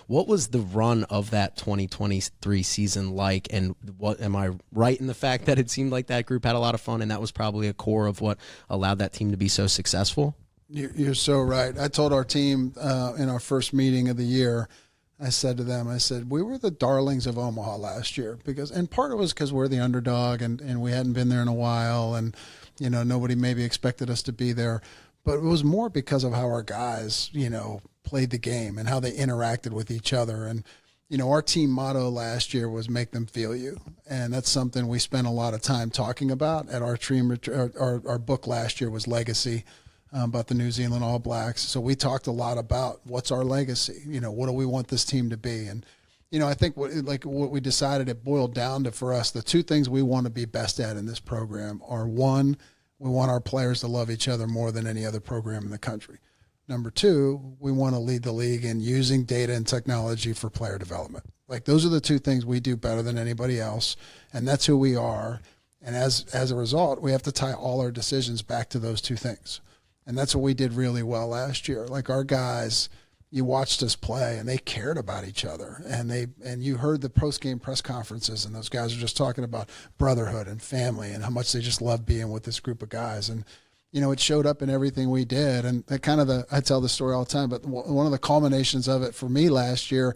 What was the run of that 2023 season like? And what am I right in the fact that it seemed like that group had a lot of fun and that was probably a core of what allowed that team to be so successful? You're so right. I told our team in our first meeting of the year, I said to them, we were the darlings of Omaha last year and part of it was because we're the underdog and we hadn't been there in a while and, nobody maybe expected us to be there. But it was more because of how our guys, played the game and how they interacted with each other. And, our team motto last year was make them feel you. And that's something we spent a lot of time talking about at our team. Our book last year was Legacy, about the New Zealand All Blacks. So we talked a lot about what's our legacy, what do we want this team to be? And, I think what we decided, it boiled down to, for us, the two things we want to be best at in this program are, one, we want our players to love each other more than any other program in the country. Number two, we want to lead the league in using data and technology for player development. Those are the two things we do better than anybody else, and that's who we are. And as a result, we have to tie all our decisions back to those two things. And that's what we did really well last year. Our guys, you watched us play, and they cared about each other. And you heard the post-game press conferences, and those guys are just talking about brotherhood and family and how much they just love being with this group of guys. And, it showed up in everything we did. And that I tell this story all the time, but one of the culminations of it for me last year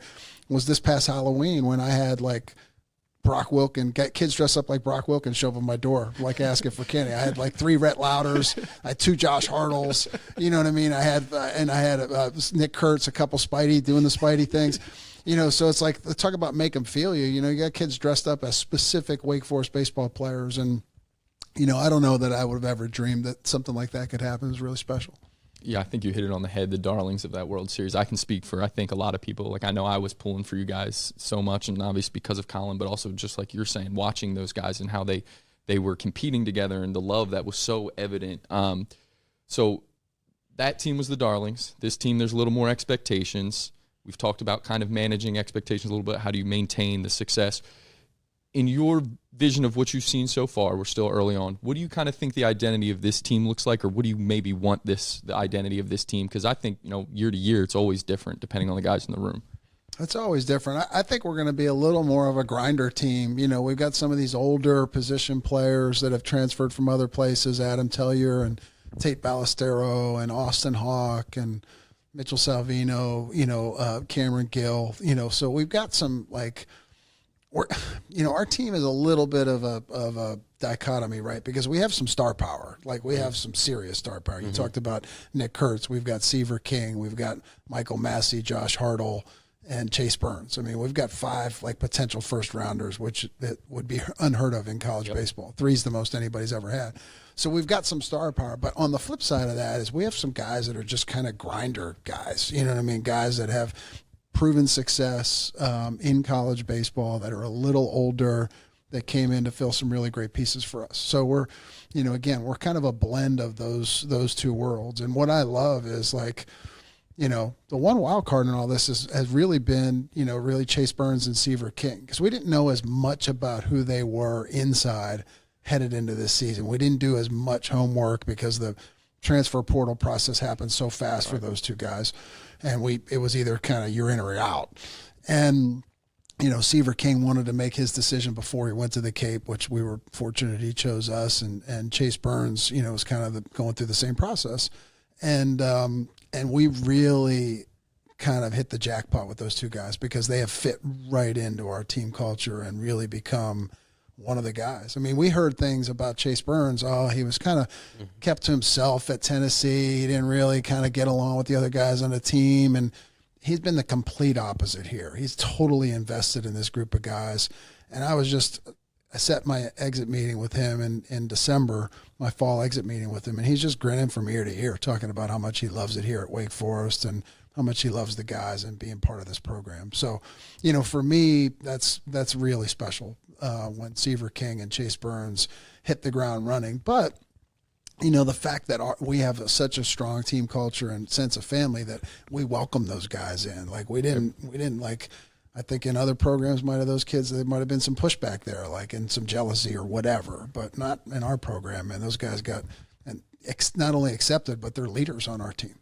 was this past Halloween when I had Brock Wilkin, get kids dressed up like Brock Wilkin show up at my door, asking for candy. I had 3 Rhett Louders, I had 2 Josh Hartles, you know what I mean? I had Nick Kurtz, a couple Spidey doing the Spidey things, so it's talk about make them feel you. You got kids dressed up as specific Wake Forest baseball players. And, I don't know that I would have ever dreamed that something like that could happen. It was really special. Yeah, I think you hit it on the head, the darlings of that World Series. I can speak for, I think, a lot of people. I know I was pulling for you guys so much, and obviously because of Colin, but also just like you're saying, watching those guys and how they were competing together and the love that was so evident. So that team was the darlings. This team, there's a little more expectations. We've talked about kind of managing expectations a little bit. How do you maintain the success? In your vision of what you've seen so far, we're still early on, what do you kind of think the identity of this team looks like, or what do you maybe want the identity of this team? Because I think, year to year, it's always different depending on the guys in the room. It's always different. I think we're going to be a little more of a grinder team. We've got some of these older position players that have transferred from other places, Adam Tellier and Tate Ballestero and Austin Hawk and Mitchell Salvino, Cameron Gill, so we've got some our team is a little bit of a dichotomy, right? Because we have some star power. We have some serious star power. You talked about Nick Kurtz. We've got Seaver King. We've got Michael Massey, Josh Hartle, and Chase Burns. I mean, we've got 5 potential first rounders, which that would be unheard of in college baseball. 3's the most anybody's ever had. So we've got some star power. But on the flip side of that is we have some guys that are just kind of grinder guys. You know what I mean? Guys that have proven success in college baseball, that are a little older, that came in to fill some really great pieces for us. So we're, we're kind of a blend of those two worlds. And what I love is the one wild card in all this has really been, really Chase Burns and Seaver King, because we didn't know as much about who they were inside headed into this season. We didn't do as much homework because the transfer portal process happened so fast for those two guys. And it was either kind of you're in or you're out. And, Seaver King wanted to make his decision before he went to the Cape, which we were fortunate he chose us. And Chase Burns, was kind of going through the same process. And we really kind of hit the jackpot with those two guys because they have fit right into our team culture and really become one of the guys. I mean, we heard things about Chase Burns. Oh, he was kind of kept to himself at Tennessee. He didn't really kind of get along with the other guys on the team. And he's been the complete opposite here. He's totally invested in this group of guys. And I set my exit meeting with him in December, my fall exit meeting with him. And he's just grinning from ear to ear, talking about how much he loves it here at Wake Forest and how much he loves the guys and being part of this program. So, for me, that's really special when Seaver King and Chase Burns hit the ground running. But, the fact that we have such a strong team culture and sense of family that we welcome those guys in. We didn't I think in other programs those kids, there might have been some pushback there, and some jealousy or whatever, but not in our program. And those guys got not only accepted, but they're leaders on our team.